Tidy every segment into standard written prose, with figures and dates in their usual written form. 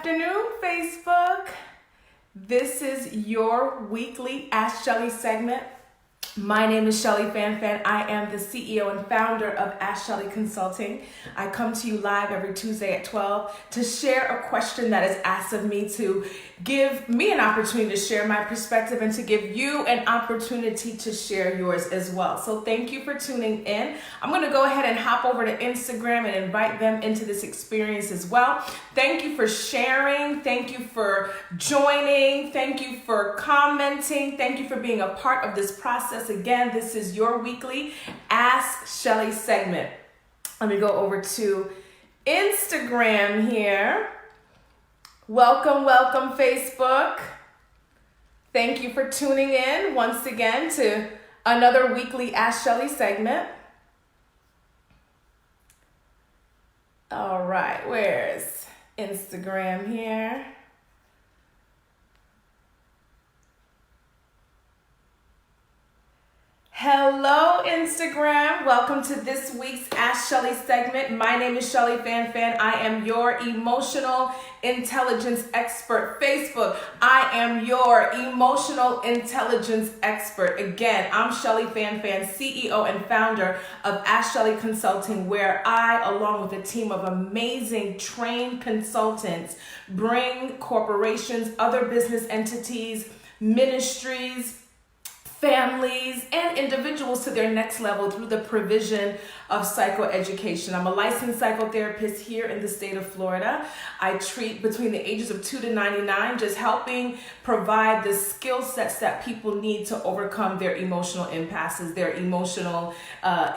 afternoon, Facebook. This is your weekly Ask Shelly segment. My name is Shelly Fan. I am the CEO and founder of Ask Shelly Consulting. I come to you live every Tuesday at 12 to share a question that is asked of me, to give me an opportunity to share my perspective and to give you an opportunity to share yours as well. So thank you for tuning in. I'm going to go ahead and hop over to Instagram and invite them into this experience as well. Thank you for sharing. Thank you for joining. Thank you for commenting. Thank you for being a part of this process. Again, this is your weekly Ask Shelly segment. Let me go over to Instagram here. Welcome, Facebook. Thank you for tuning in once again to another weekly Ask Shelly segment. All right, where's Instagram here? Hello, Instagram. Welcome to this week's Ask Shelly segment. My name is Shelly Fan. I am your emotional intelligence expert. Facebook, I am your emotional intelligence expert. Again, I'm Shelly Fan, CEO and founder of Ask Shelly Consulting, where I, along with a team of amazing trained consultants, bring corporations, other business entities, ministries, families, and individuals to their next level through the provision of psychoeducation. I'm a licensed psychotherapist here in the state of Florida. I treat between the ages of 2 to 99, just helping provide the skill sets that people need to overcome their emotional impasses, their emotional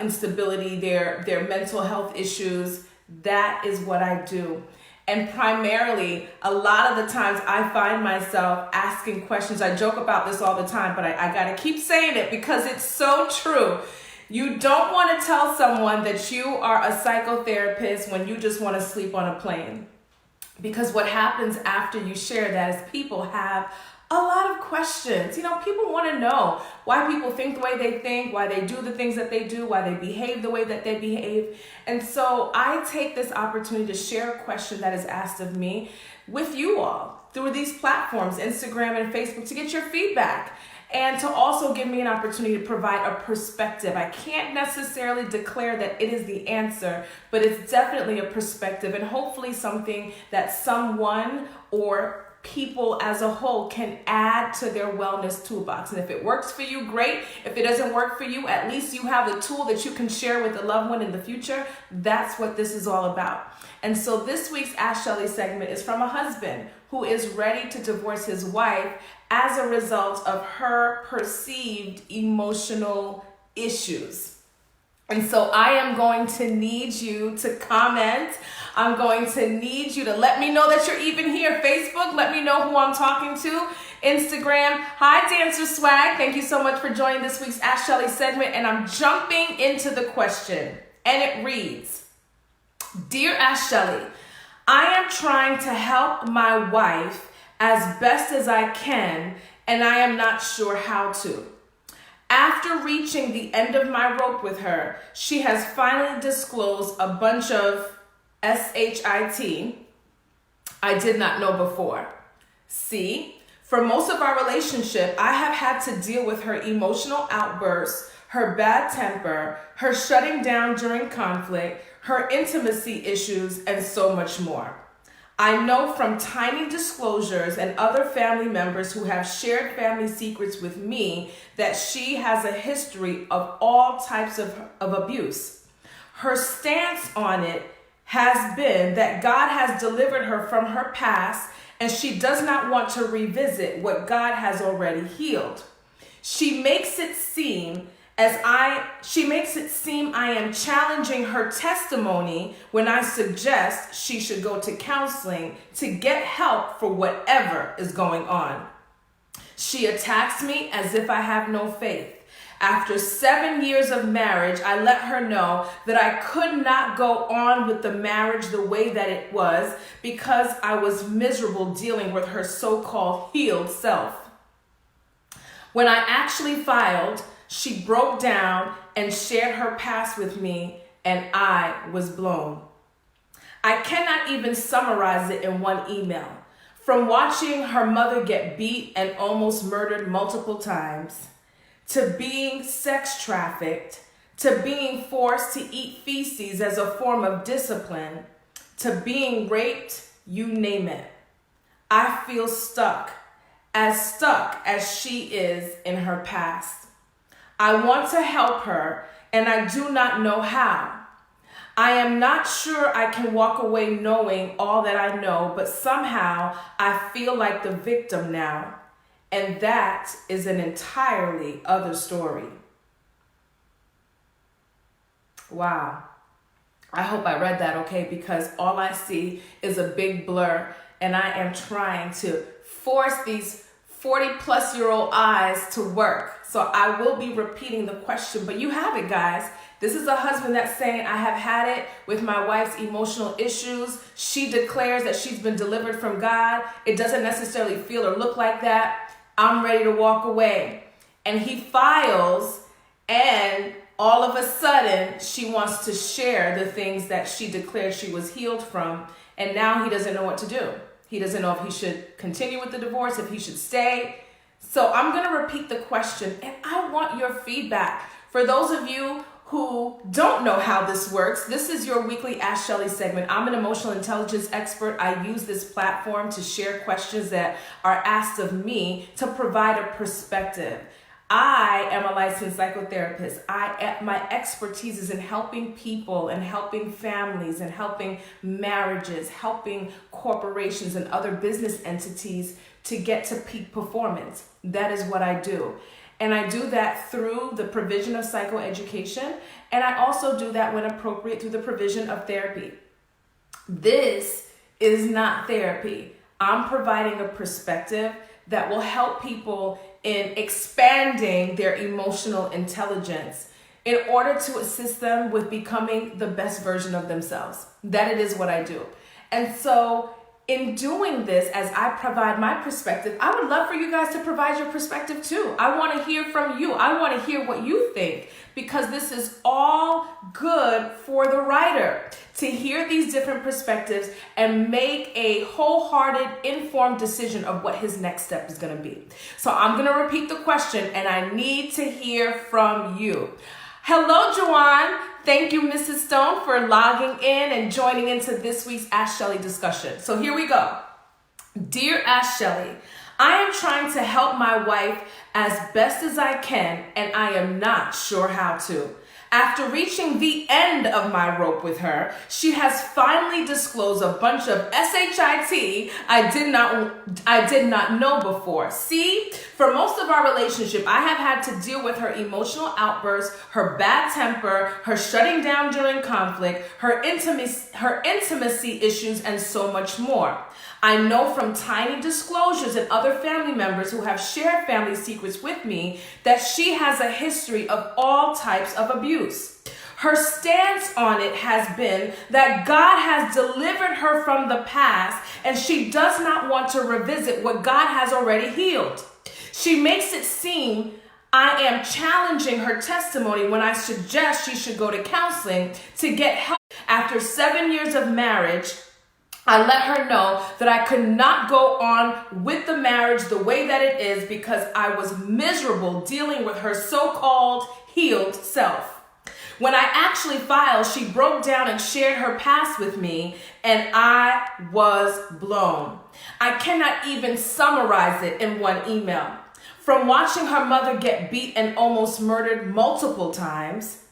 instability, their mental health issues. That is what I do. And primarily, a lot of the times I find myself asking questions. I joke about this all the time, but I gotta keep saying it because it's so true. You don't want to tell someone that you are a psychotherapist when you just want to sleep on a plane. Because what happens after you share that is people have a lot of questions. People want to know why people think the way they think, why they do the things that they do, why they behave the way that they behave. And so I take this opportunity to share a question that is asked of me with you all through these platforms, Instagram and Facebook, to get your feedback and to also give me an opportunity to provide a perspective. I can't necessarily declare that it is the answer, but it's definitely a perspective and hopefully something that someone or people as a whole can add to their wellness toolbox. And if it works for you, great. If it doesn't work for you, at least you have the tool that you can share with a loved one in the future. That's what this is all about. And so this week's Ask Shelly segment is from a husband who is ready to divorce his wife as a result of her perceived emotional issues. And so I am going to need you to comment. I'm going to need you to let me know that you're even here. Facebook, let me know who I'm talking to. Instagram, hi Dancer Swag. Thank you so much for joining this week's Ask Shelly segment. And I'm jumping into the question. And it reads, Dear Ask Shelly, I am trying to help my wife as best as I can, and I am not sure how to. After reaching the end of my rope with her, she has finally disclosed a bunch of shit I did not know before. See, for most of our relationship, I have had to deal with her emotional outbursts, her bad temper, her shutting down during conflict, her intimacy issues, and so much more. I know from tiny disclosures and other family members who have shared family secrets with me that she has a history of all types of abuse. Her stance on it has been that God has delivered her from her past and she does not want to revisit what God has already healed. She makes it seem I am challenging her testimony when I suggest she should go to counseling to get help for whatever is going on. She attacks me as if I have no faith. After 7 years of marriage, I let her know that I could not go on with the marriage the way that it was because I was miserable dealing with her so-called healed self. When I actually filed, she broke down and shared her past with me, and I was blown. I cannot even summarize it in one email. From watching her mother get beat and almost murdered multiple times, to being sex trafficked, to being forced to eat feces as a form of discipline, to being raped, you name it. I feel stuck as she is in her past. I want to help her, and I do not know how. I am not sure I can walk away knowing all that I know, but somehow I feel like the victim now. And that is an entirely other story. Wow. I hope I read that okay, because all I see is a big blur, and I am trying to force these 40-plus-year-old eyes to work. So I will be repeating the question, but you have it, guys. This is a husband that's saying, I have had it with my wife's emotional issues. She declares that she's been delivered from God. It doesn't necessarily feel or look like that. I'm ready to walk away. And he files, and all of a sudden, she wants to share the things that she declared she was healed from. And now he doesn't know what to do. He doesn't know if he should continue with the divorce, if he should stay. So I'm going to repeat the question, and I want your feedback. For those of you who don't know how this works, this is your weekly Ask Shelly segment. I'm an emotional intelligence expert. I use this platform to share questions that are asked of me to provide a perspective. I am a licensed psychotherapist. My expertise is in helping people and helping families and helping marriages, helping corporations and other business entities to get to peak performance. That is what I do. And I do that through the provision of psychoeducation, and I also do that when appropriate through the provision of therapy. This is not therapy. I'm providing a perspective that will help people in expanding their emotional intelligence in order to assist them with becoming the best version of themselves. That it is what I do. And so in doing this, as I provide my perspective, I would love for you guys to provide your perspective too. I want to hear from you. I want to hear what you think, because this is all good for the writer to hear these different perspectives and make a wholehearted, informed decision of what his next step is going to be. So I'm going to repeat the question, and I need to hear from you. Hello, Joanne. Thank you, Mrs. Stone, for logging in and joining into this week's Ask Shelly discussion. So here we go. Dear Ask Shelly, I am trying to help my wife as best as I can, and I am not sure how to. After reaching the end of my rope with her, she has finally disclosed a bunch of SHIT I did not know before. See, for most of our relationship, I have had to deal with her emotional outbursts, her bad temper, her shutting down during conflict, her intimacy issues, and so much more. I know from tiny disclosures and other family members who have shared family secrets with me that she has a history of all types of abuse. Her stance on it has been that God has delivered her from the past, and she does not want to revisit what God has already healed. She makes it seem I am challenging her testimony when I suggest she should go to counseling to get help. After 7 years of marriage, I let her know that I could not go on with the marriage the way that it is because I was miserable dealing with her so-called healed self. When I actually filed, she broke down and shared her past with me, and I was blown. I cannot even summarize it in one email. From watching her mother get beat and almost murdered multiple times,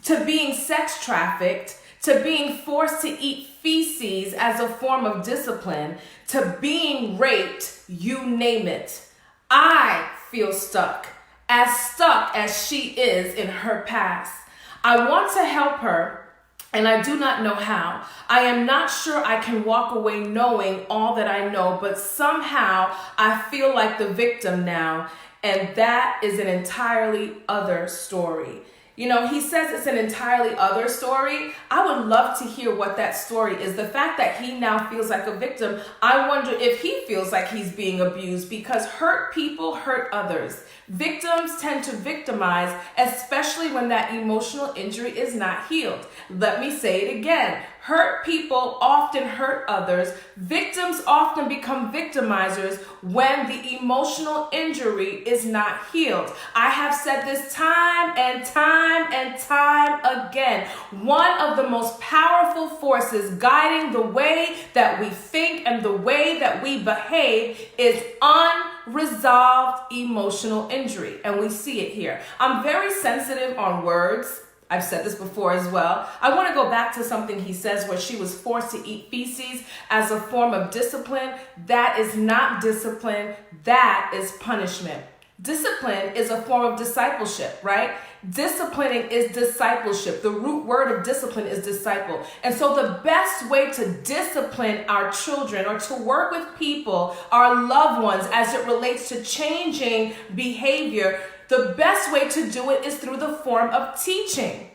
to being sex trafficked, to being forced to eat feces as a form of discipline, to being raped, you name it. I feel stuck as she is in her past. I want to help her, and I do not know how. I am not sure I can walk away knowing all that I know, but somehow I feel like the victim now, and that is an entirely other story. You know, he says it's an entirely other story. I would love to hear what that story is. The fact that he now feels like a victim, I wonder if he feels like he's being abused, because hurt people hurt others. Victims tend to victimize, especially when that emotional injury is not healed. Let me say it again. Hurt people often hurt others. Victims often become victimizers when the emotional injury is not healed. I have said this time and time and time again. One of the most powerful forces guiding the way that we think and the way that we behave is unresolved emotional injury. And we see it here. I'm very sensitive on words. I've said this before as well. I want to go back to something he says where she was forced to eat feces as a form of discipline. That is not discipline. That is punishment. Discipline is a form of discipleship, right? Disciplining is discipleship. The root word of discipline is disciple. And so the best way to discipline our children or to work with people, our loved ones, as it relates to changing behavior, the best way to do it is through the form of teaching.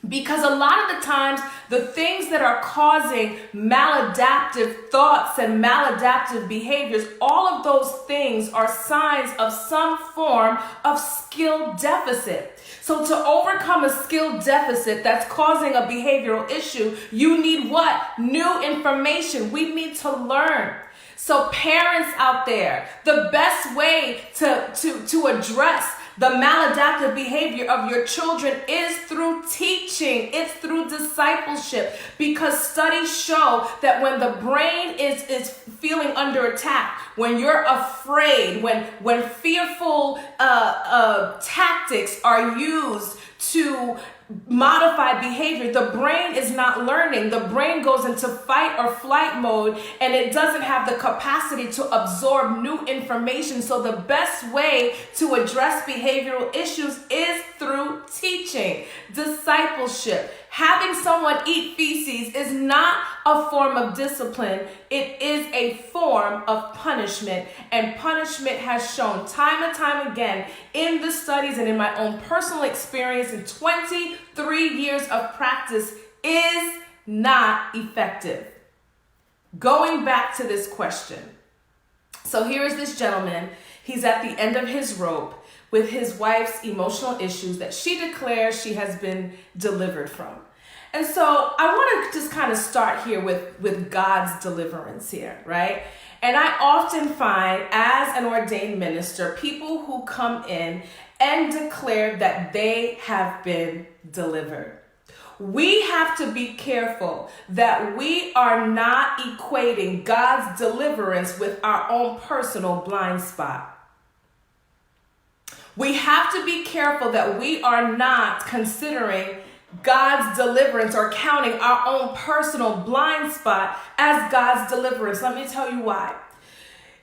Because a lot of the times, the things that are causing maladaptive thoughts and maladaptive behaviors, all of those things are signs of some form of skill deficit. So to overcome a skill deficit that's causing a behavioral issue, you need what? New information. We need to learn. So parents out there, the best way to address the maladaptive behavior of your children is through teaching. It's through discipleship, because studies show that when the brain is feeling under attack, when you're afraid, when fearful tactics are used to modify behavior, the brain is not learning. The brain goes into fight or flight mode, and it doesn't have the capacity to absorb new information. So the best way to address behavioral issues is through teaching, discipleship. Having someone eat feces is not a form of discipline. It is a form of punishment. And punishment has shown time and time again in the studies and in my own personal experience in 23 years of practice is not effective. Going back to this question. So here is this gentleman. He's at the end of his rope with his wife's emotional issues that she declares she has been delivered from. And so I want to just kind of start here with God's deliverance here, right? And I often find, as an ordained minister, people who come in and declare that they have been delivered. We have to be careful that we are not equating God's deliverance with our own personal blind spot. We have to be careful that we are not considering God's deliverance or counting our own personal blind spot as God's deliverance. Let me tell you why.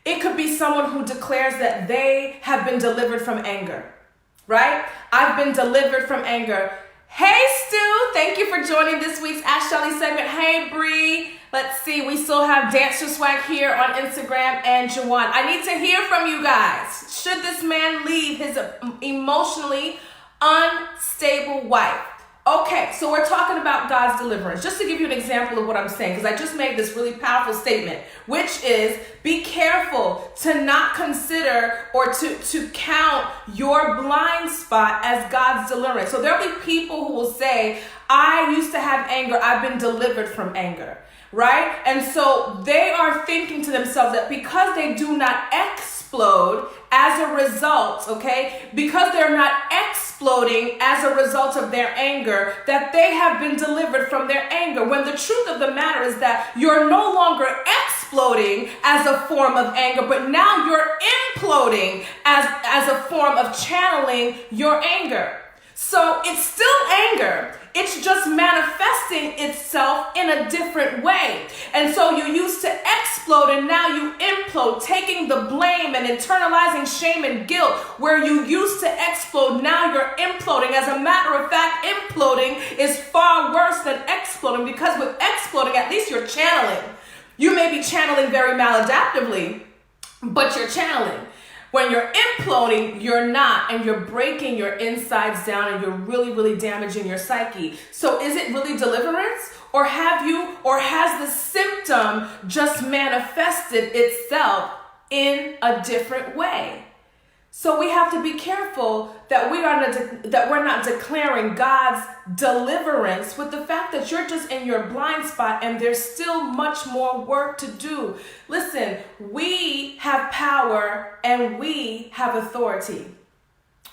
It could be someone who declares that they have been delivered from anger, right? I've been delivered from anger. Hey, Stu, thank you for joining this week's Ask Shelly segment. Hey, Bree. Let's see, we still have Dancer Swag here on Instagram and Jawan. I need to hear from you guys. Should this man leave his emotionally unstable wife? Okay, so we're talking about God's deliverance. Just to give you an example of what I'm saying, because I just made this really powerful statement, which is be careful to not consider or to count your blind spot as God's deliverance. So there'll be people who will say, I used to have anger, I've been delivered from anger, right? And so they are thinking to themselves that because they do not explode as a result, okay, because they're not exploding as a result of their anger, that they have been delivered from their anger. When the truth of the matter is that you're no longer exploding as a form of anger, but now you're imploding as a form of channeling your anger. So it's still anger. It's just manifesting itself in a different way. And so you used to explode and now you implode, taking the blame and internalizing shame and guilt. Where you used to explode, now you're imploding. As a matter of fact, imploding is far worse than exploding, because with exploding, at least you're channeling. You may be channeling very maladaptively, but you're channeling. When you're imploding, you're not, and you're breaking your insides down, and you're really, really damaging your psyche. So is it really deliverance? Or has the symptom just manifested itself in a different way? So we have to be careful that we're not declaring God's deliverance with the fact that you're just in your blind spot and there's still much more work to do. Listen, we have power and we have authority.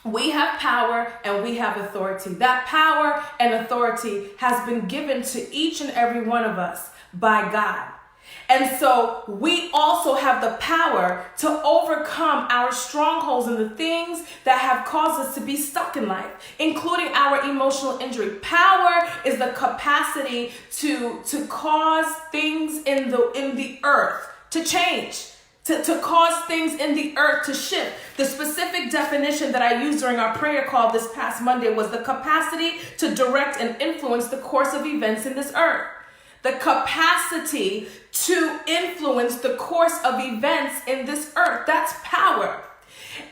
We have power and we have authority. That power and authority has been given to each and every one of us by God. And so we also have the power to overcome our strongholds and the things that have caused us to be stuck in life, including our emotional injury. Power is the capacity to cause things in the earth to change. To cause things in the earth to shift. The specific definition that I used during our prayer call this past Monday was the capacity to direct and influence the course of events in this earth. The capacity to influence the course of events in this earth. That's power.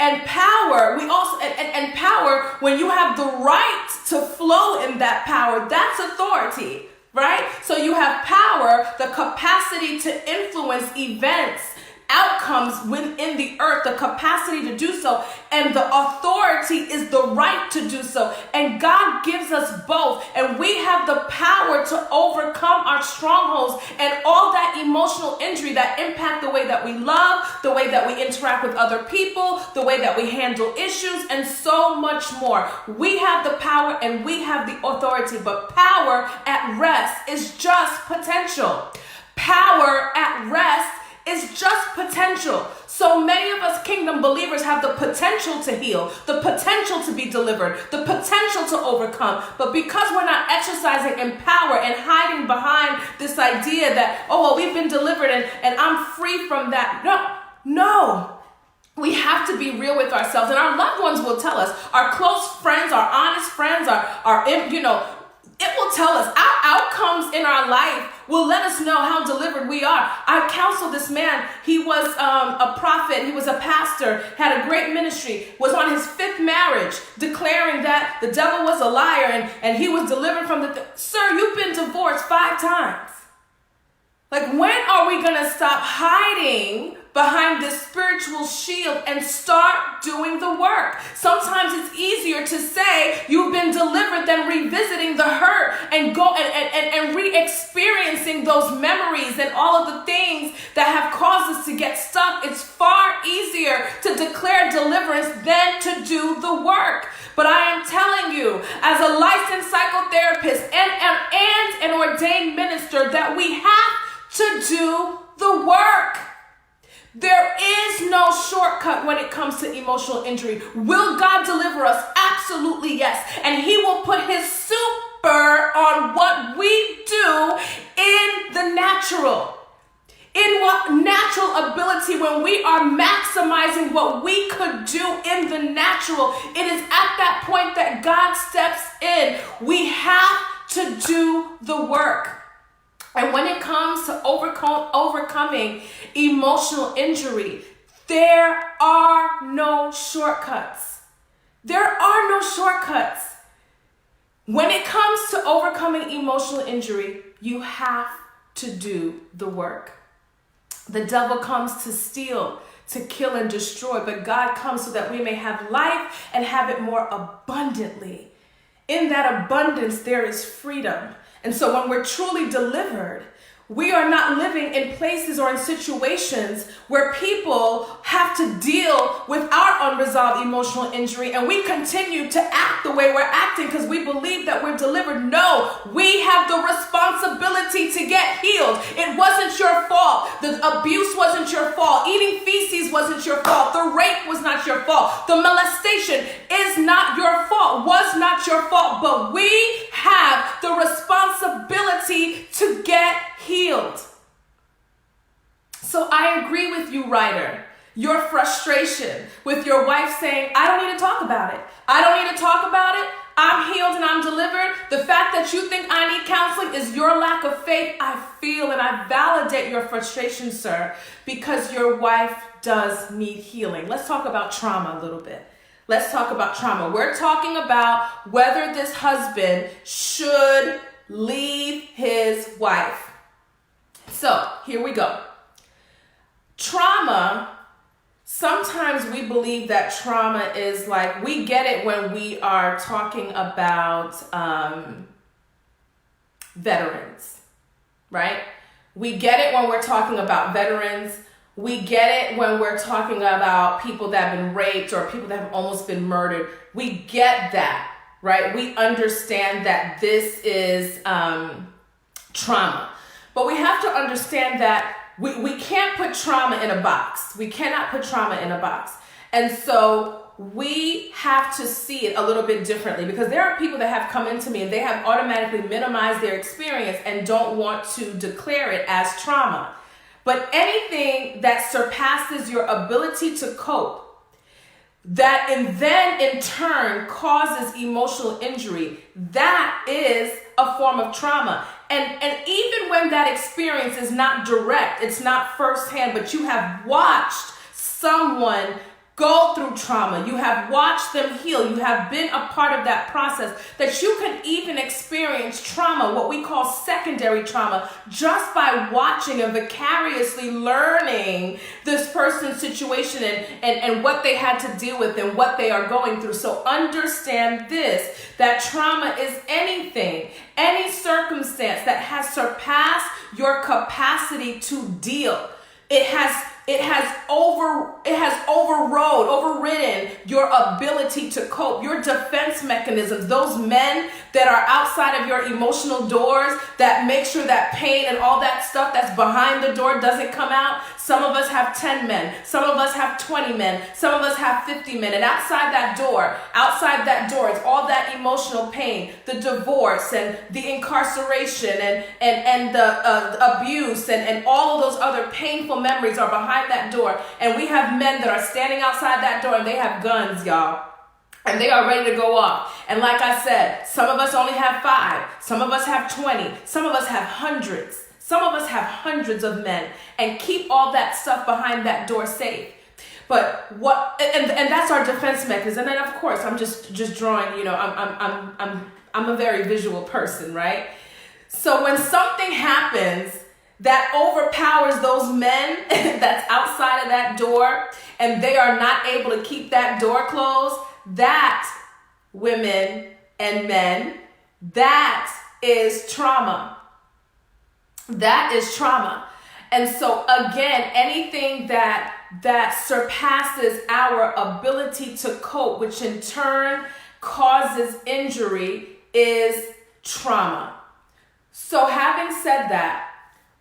And power, and power, when you have the right to flow in that power, that's authority, right? So you have power, the capacity to influence events, outcomes within the earth, the capacity to do so, and the authority is the right to do so. And God gives us both, and we have the power to overcome our strongholds and all that emotional injury that impact the way that we love, the way that we interact with other people, the way that we handle issues, and so much more. We have the power and we have the authority, but power at rest is just potential. Power at rest is just potential. So many of us kingdom believers have the potential to heal, the potential to be delivered, the potential to overcome. But because we're not exercising in power and hiding behind this idea that, oh, well, we've been delivered and I'm free from that. No. We have to be real with ourselves, and our loved ones will tell us. Our close friends, our honest friends, it will tell us. Our outcomes in our life will let us know how delivered we are. I counseled this man. He was a prophet. He was a pastor, had a great ministry, was on his 5th marriage, declaring that the devil was a liar and he was delivered from Sir, you've been divorced 5 times. Like, when are we going to stop hiding behind this spiritual shield and start doing the work? Sometimes it's easier to say you've been delivered than revisiting the hurt and go and re-experiencing those memories and all of the things that have caused us to get stuck. It's far easier to declare deliverance than to do the work. But I am telling you, as a licensed psychotherapist and an ordained minister, that we have to do the work. There is no shortcut when it comes to emotional injury. Will God deliver us? Absolutely yes. And he will put his super on what we do in the natural. In what natural ability, when we are maximizing what we could do in the natural, it is at that point that God steps in. We have to do the work. And when it comes to overcoming emotional injury, there are no shortcuts. There are no shortcuts. When it comes to overcoming emotional injury, you have to do the work. The devil comes to steal, to kill, and destroy, but God comes so that we may have life and have it more abundantly. In that abundance, there is freedom. And so when we're truly delivered, we are not living in places or in situations where people have to deal with our unresolved emotional injury and we continue to act the way we're acting because we believe that we're delivered. No, we have the responsibility to get healed. It wasn't your fault. The abuse wasn't your fault. Eating feces wasn't your fault. The rape was not your fault. The molestation is not your fault, was not your fault, but we have the responsibility to get healed. So I agree with you, writer. Your frustration with your wife saying, I don't need to talk about it. I don't need to talk about it. I'm healed and I'm delivered. The fact that you think I need counseling is your lack of faith. I feel and I validate your frustration, sir, because your wife does need healing. Let's talk about trauma a little bit. Let's talk about trauma. We're talking about whether this husband should leave his wife. So here we go. Trauma sometimes we believe that trauma is like, we get it when we are talking about veterans, right? We get it when we're talking about veterans. We get it when we're talking about people that have been raped or people that have almost been murdered. We get that, right? We understand that this is trauma. But we have to understand that we can't put trauma in a box. We cannot put trauma in a box. And so we have to see it a little bit differently, because there are people that have come into me and they have automatically minimized their experience and don't want to declare it as trauma. But anything that surpasses your ability to cope, that and then in turn causes emotional injury, that is a form of trauma. And even when that experience is not direct, it's not firsthand, but you have watched someone go through trauma, you have watched them heal, you have been a part of that process, that you can even experience trauma, what we call secondary trauma, just by watching and vicariously learning this person's situation and what they had to deal with and what they are going through. So understand this, that trauma is anything, any circumstance that has surpassed your capacity to deal. It has overridden your ability to cope, your defense mechanisms, those men that are outside of your emotional doors that make sure that pain and all that stuff that's behind the door doesn't come out. Some of us have 10 men, some of us have 20 men, some of us have 50 men, and outside that door is all that emotional pain, the divorce and the incarceration and the abuse and all of those other painful memories are behind that door. And we have men that are standing outside that door and they have guns, y'all. And they are ready to go off. And like I said, some of us only have 5. Some of us have 20. Some of us have hundreds. Some of us have hundreds of men, and keep all that stuff behind that door safe. But what, and that's our defense mechanism. And then of course, I'm just drawing, I'm a very visual person, right? So when something happens that overpowers those men that's outside of that door and they are not able to keep that door closed, that, women and men, that is trauma. That is trauma. And so again, anything that surpasses our ability to cope, which in turn causes injury, is trauma. So having said that,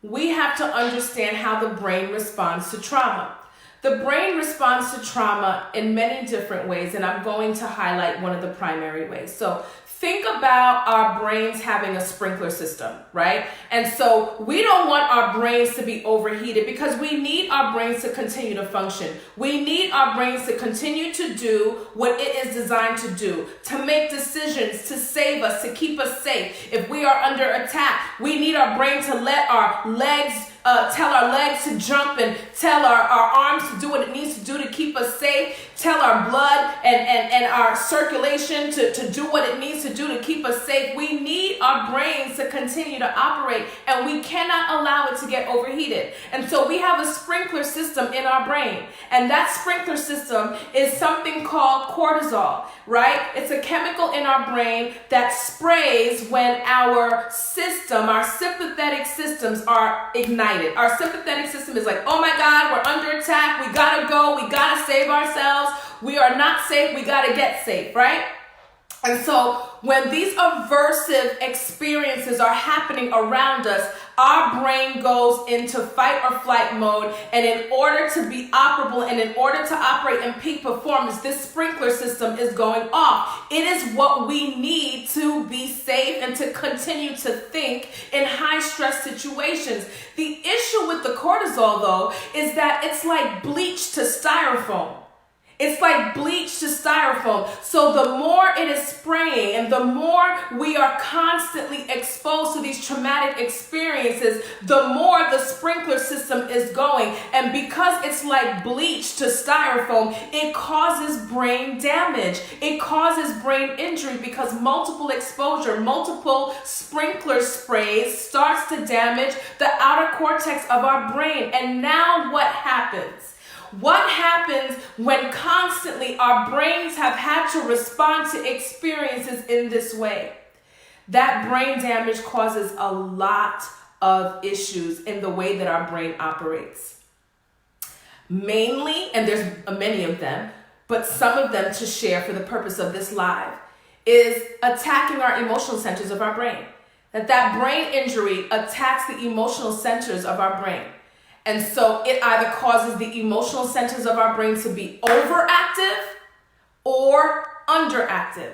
we have to understand how the brain responds to trauma. The brain responds to trauma in many different ways, and I'm going to highlight one of the primary ways. So think about our brains having a sprinkler system, right? And so we don't want our brains to be overheated, because we need our brains to continue to function. We need our brains to continue to do what it is designed to do, to make decisions, to save us, to keep us safe. If we are under attack, we need our brain to let our legs tell our legs to jump and tell our arms to do what it needs to do to keep us safe, tell our blood and our circulation to do what it needs to do to keep us safe. We need our brains to continue to operate, and we cannot allow it to get overheated. And so we have a sprinkler system in our brain, and that sprinkler system is something called cortisol, right? It's a chemical in our brain that sprays when our system, our sympathetic systems are ignited. Our sympathetic system is like, oh my God, we're under attack. We gotta go. We gotta save ourselves. We are not safe. We gotta get safe, right? And so when these aversive experiences are happening around us, our brain goes into fight or flight mode. And in order to be operable and in order to operate in peak performance, this sprinkler system is going off. It is what we need to be safe and to continue to think in high stress situations. The issue with the cortisol, though, is that it's like bleach to styrofoam. It's like bleach to styrofoam. So the more it is spraying and the more we are constantly exposed to these traumatic experiences, the more the sprinkler system is going. And because it's like bleach to styrofoam, it causes brain damage. It causes brain injury because multiple exposure, multiple sprinkler sprays starts to damage the outer cortex of our brain. And now what happens? What happens when constantly our brains have had to respond to experiences in this way? That brain damage causes a lot of issues in the way that our brain operates. Mainly, and there's many of them, but some of them to share for the purpose of this live, is attacking our emotional centers of our brain. That brain injury attacks the emotional centers of our brain. And so it either causes the emotional centers of our brain to be overactive or underactive.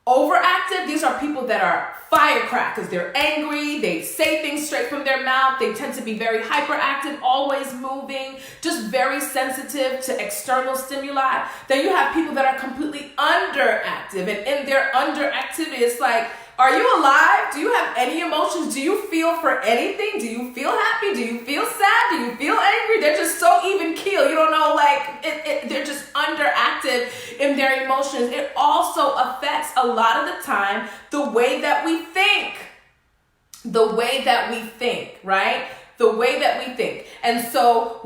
Overactive, these are people that are firecrackers. They're angry, they say things straight from their mouth, they tend to be very hyperactive, always moving, just very sensitive to external stimuli. Then you have people that are completely underactive, and in their underactivity, it's like, are you alive? Do you have any emotions? Do you feel for anything? Do you feel happy? Do you feel sad? Do you feel angry? They're just so even keel. You don't know, they're just underactive in their emotions. It also affects a lot of the time the way that we think. The way that we think, right? The way that we think. And so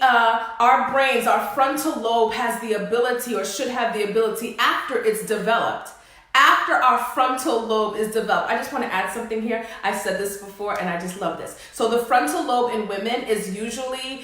our brains, our frontal lobe has the ability, or should have the ability after it's developed. After our frontal lobe is developed, I just want to add something here. I've said this before and I just love this. So the frontal lobe in women is usually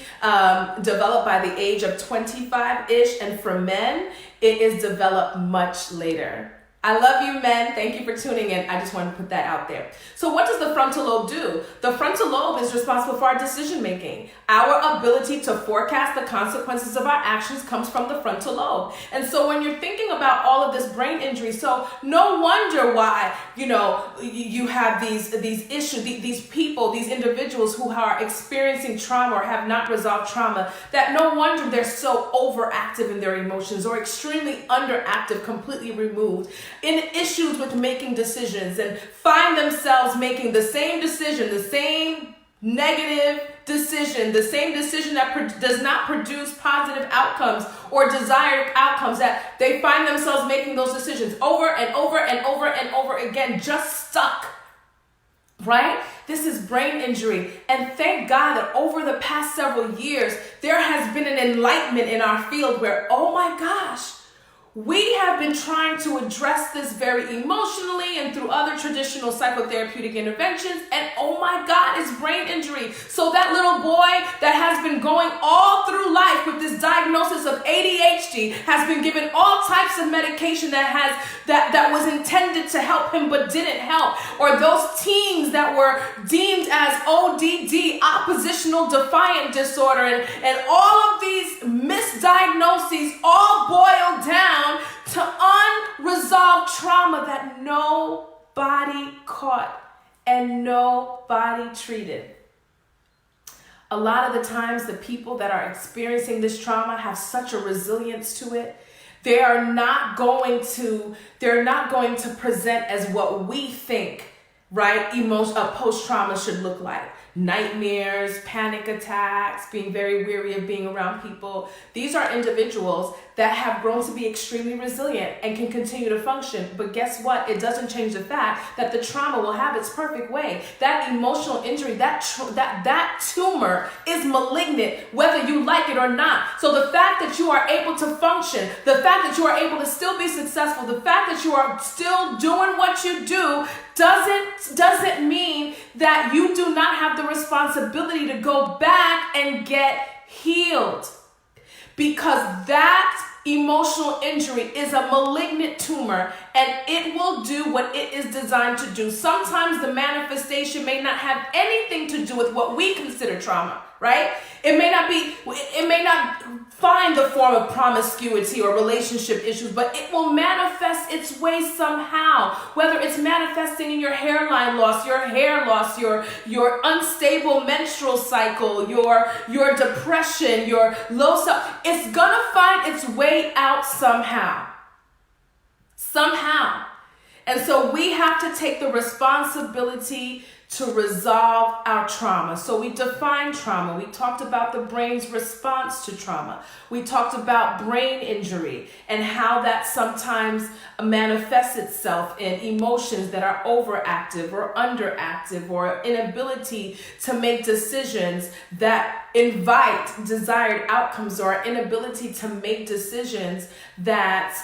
developed by the age of 25-ish, and for men, it is developed much later. I love you, men. Thank you for tuning in. I just wanted to put that out there. So what does the frontal lobe do? The frontal lobe is responsible for our decision making. Our ability to forecast the consequences of our actions comes from the frontal lobe. And so when you're thinking about all of this brain injury, so no wonder why, you have these issues, these people, these individuals who are experiencing trauma or have not resolved trauma, that no wonder they're so overactive in their emotions or extremely underactive, completely removed in issues with making decisions, and find themselves making the same decision, the same negative decision, the same decision that does not produce positive outcomes or desired outcomes, that they find themselves making those decisions over and over and over and over again, just stuck. Right? This is brain injury. And thank God that over the past several years, there has been an enlightenment in our field where, oh my gosh, we have been trying to address this very emotionally and through other traditional psychotherapeutic interventions, and oh my God, it's brain injury. So that little boy that has been going all through life with this diagnosis of ADHD has been given all types of medication that was intended to help him but didn't help. Or those teens that were deemed as ODD, oppositional defiant disorder, and all of these misdiagnoses all boil down to unresolved trauma that nobody caught and nobody treated. A lot of the times, the people that are experiencing this trauma have such a resilience to it. They're not going to present as what we think, right? Post-trauma should look like. Nightmares, panic attacks, being very weary of being around people. These are individuals that have grown to be extremely resilient and can continue to function. But guess what? It doesn't change the fact that the trauma will have its perfect way. That emotional injury, that tumor is malignant, whether you like it or not. So the fact that you are able to function, the fact that you are able to still be successful, the fact that you are still doing what you do doesn't mean that you do not have the responsibility to go back and get healed. Because that emotional injury is a malignant tumor, and it will do what it is designed to do. Sometimes the manifestation may not have anything to do with what we consider trauma, right? It may not find the form of promiscuity or relationship issues, but it will manifest its way somehow. Whether it's manifesting in your hairline loss, your hair loss, your unstable menstrual cycle, your depression, your low self, it's gonna find its way out somehow. Somehow. And so we have to take the responsibility to resolve our trauma. So we defined trauma. We talked about the brain's response to trauma. We talked about brain injury and how that sometimes manifests itself in emotions that are overactive or underactive, or inability to make decisions that invite desired outcomes, or inability to make decisions that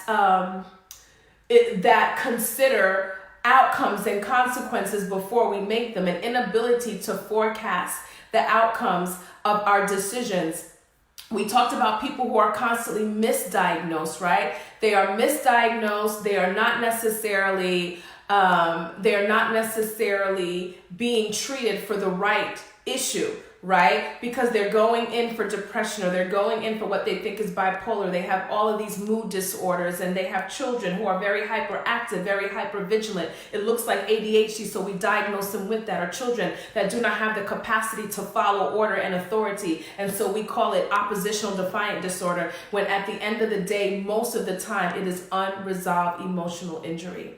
that consider outcomes and consequences before we make them, an inability to forecast the outcomes of our decisions. We talked about people who are constantly misdiagnosed, right? They are misdiagnosed. They are not necessarily being treated for the right issue, right? Because they're going in for depression, or they're going in for what they think is bipolar. They have all of these mood disorders, and they have children who are very hyperactive, very hypervigilant. It looks like ADHD, so we diagnose them with that, or children that do not have the capacity to follow order and authority. And so we call it oppositional defiant disorder, when at the end of the day, most of the time, it is unresolved emotional injury.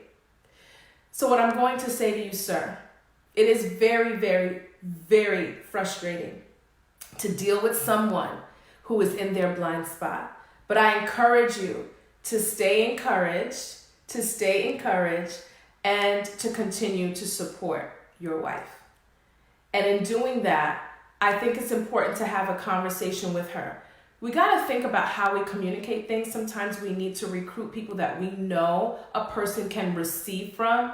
So what I'm going to say to you, sir, it is very, very, very frustrating to deal with someone who is in their blind spot. But I encourage you to stay encouraged, and to continue to support your wife. And in doing that, I think it's important to have a conversation with her. We got to think about how we communicate things. Sometimes we need to recruit people that we know a person can receive from,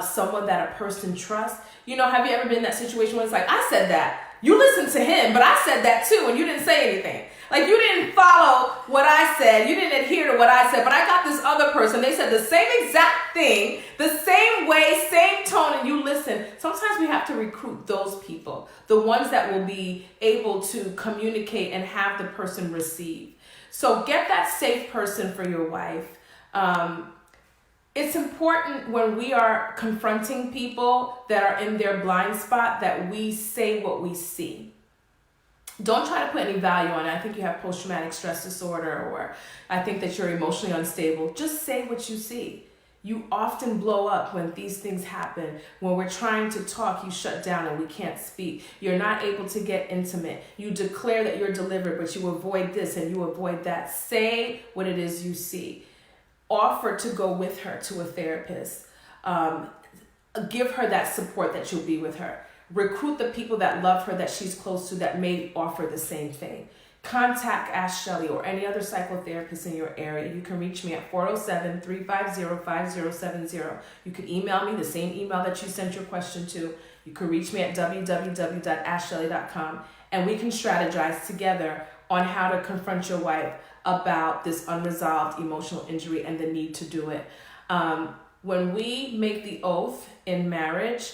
someone that a person trusts. You know, have you ever been in that situation where it's like, I said that, you listened to him, but I said that too, and you didn't say anything. Like, you didn't follow what I said, you didn't adhere to what I said, but I got this other person, they said the same exact thing, the same way, same tone, and you listen. Sometimes we have to recruit those people, the ones that will be able to communicate and have the person receive. So get that safe person for your wife. It's important when we are confronting people that are in their blind spot that we say what we see. Don't try to put any value on it. I think you have post-traumatic stress disorder, or I think that you're emotionally unstable. Just say what you see. You often blow up when these things happen. When we're trying to talk, you shut down and we can't speak. You're not able to get intimate. You declare that you're delivered, but you avoid this and you avoid that. Say what it is you see. Offer to go with her to a therapist. Give her that support that you'll be with her. Recruit the people that love her, that she's close to, that may offer the same thing. Contact Ask Shelly or any other psychotherapist in your area. You can reach me at 407-350-5070. You can email me, the same email that you sent your question to. You can reach me at www.askshelly.com, and we can strategize together on how to confront your wife about this unresolved emotional injury and the need to do it. When we make the oath in marriage,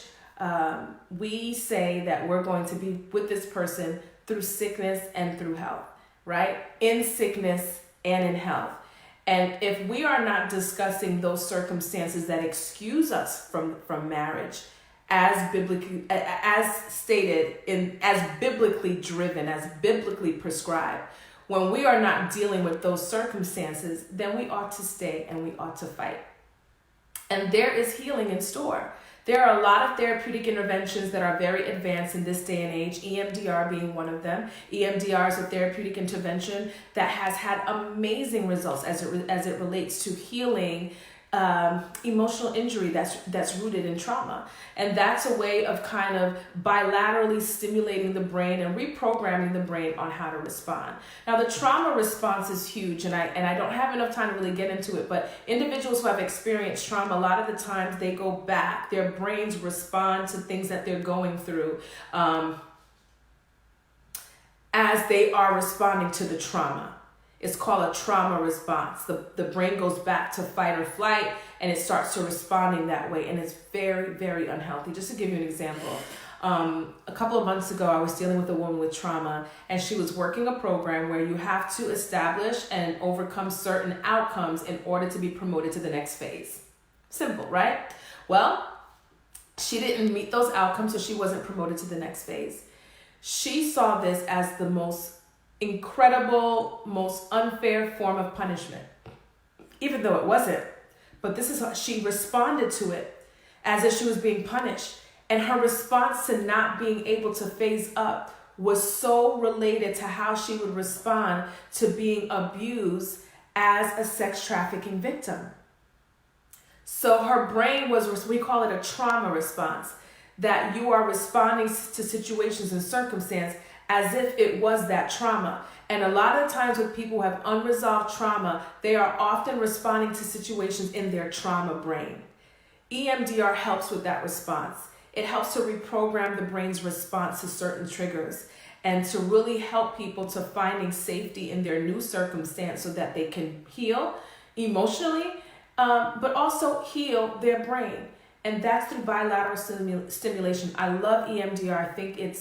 we say that we're going to be with this person through sickness and through health, right? In sickness and in health. And if we are not discussing those circumstances that excuse us from marriage, as biblically, as stated, as biblically driven, as biblically prescribed, when we are not dealing with those circumstances, then we ought to stay and we ought to fight. And there is healing in store. There are a lot of therapeutic interventions that are very advanced in this day and age, EMDR being one of them. EMDR is a therapeutic intervention that has had amazing results as it relates to healing emotional injury that's rooted in trauma. And that's a way of kind of bilaterally stimulating the brain and reprogramming the brain on how to respond. Now, the trauma response is huge, and I don't have enough time to really get into it, but individuals who have experienced trauma, a lot of the times they go back, their brains respond to things that they're going through as they are responding to the trauma. It's called a trauma response. The brain goes back to fight or flight, and it starts to responding that way, and it's very, very unhealthy. Just to give you an example, a couple of months ago, I was dealing with a woman with trauma, and she was working a program where you have to establish and overcome certain outcomes in order to be promoted to the next phase. Simple, right? Well, she didn't meet those outcomes, so she wasn't promoted to the next phase. She saw this as the most incredible, most unfair form of punishment, even though it wasn't. But this is how she responded to it, as if she was being punished. And her response to not being able to phase up was so related to how she would respond to being abused as a sex trafficking victim. So her brain was, we call it a trauma response, that you are responding to situations and circumstance as if it was that trauma. And a lot of times with people who have unresolved trauma, they are often responding to situations in their trauma brain. EMDR helps with that response. It helps to reprogram the brain's response to certain triggers and to really help people to finding safety in their new circumstance so that they can heal emotionally, but also heal their brain. And that's through bilateral stimulation. I love EMDR. I think it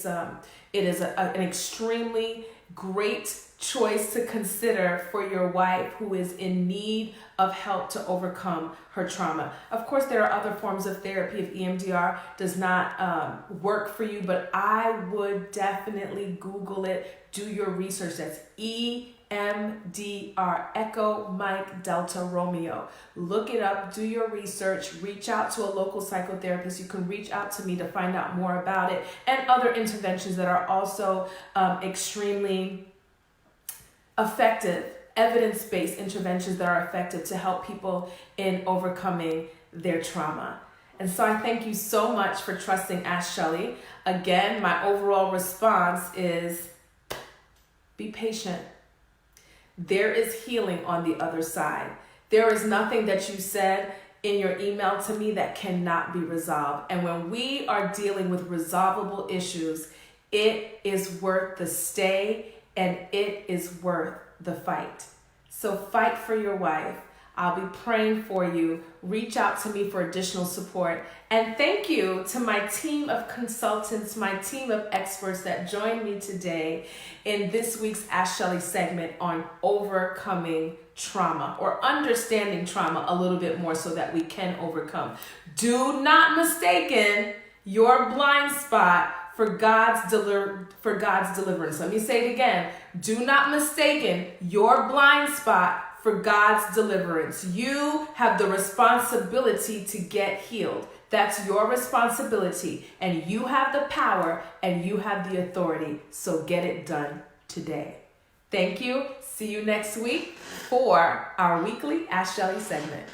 is an extremely great choice to consider for your wife who is in need of help to overcome her trauma. Of course, there are other forms of therapy if EMDR does not work for you, but I would definitely Google it, do your research. That's EMDR, Echo Mike Delta Romeo. Look it up, do your research, reach out to a local psychotherapist. You can reach out to me to find out more about it, and other interventions that are also extremely effective, evidence-based interventions that are effective to help people in overcoming their trauma. And so I thank you so much for trusting Ask Shelly. Again, my overall response is be patient. There is healing on the other side. There is nothing that you said in your email to me that cannot be resolved. And when we are dealing with resolvable issues, it is worth the stay and it is worth the fight. So fight for your wife. I'll be praying for you. Reach out to me for additional support. And thank you to my team of consultants, my team of experts that joined me today in this week's Ask Shelly segment on overcoming trauma, or understanding trauma a little bit more so that we can overcome. Do not mistake your blind spot for God's deliverance. Let me say it again. Do not mistake your blind spot for God's deliverance. You have the responsibility to get healed. That's your responsibility, and you have the power and you have the authority. So get it done today. Thank you. See you next week for our weekly Ask Shelly segment.